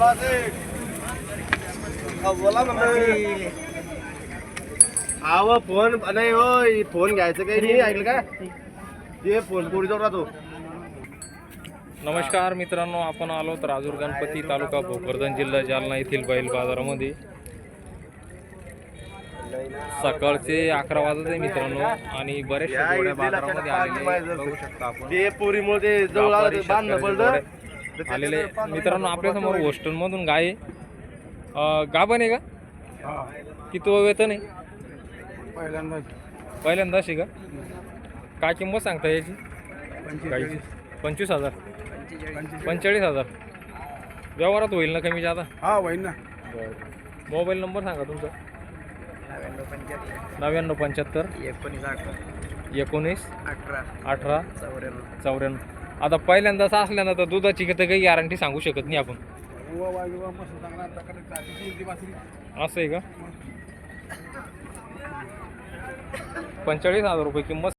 बोला ते बोला म्हणलं आव फोन नाही हो फोन घ्यायचं काही नाही ऐकलं का ते फोन कोणीजवळ राहतो. नमस्कार मित्रांनो, आपण आलो तर राजूर गणपती तालुका भोकरदन जिल्हा जालना येथील बैल बाजारामध्ये. सकाळचे 11 वाजत आहे मित्रांनो आणि बरेचशे जोड्या बाजारामध्ये आलेले बघू शकता आपण. ते पोरीमुळे ते जवळ आलं ते बांधणं पडलं आलेले मित्रांनो. आपल्या समोर होस्टन मधून गाय गाभण आहे का? किती वेतन आहे? पहिल्यांदाच आहे का? काय किंमत सांगता याची? 25,000 45,000 व्यवहारात होईल ना कमी जादा? हा होईल ना. मोबाईल नंबर सांगा तुमचा. 9975 19 18 94. आता पहिल्यांदाच असल्यानंतर दुधाची काही गॅरंटी सांगू शकत नाही आपण. असं आहे का? 45,000 रुपये किंमत.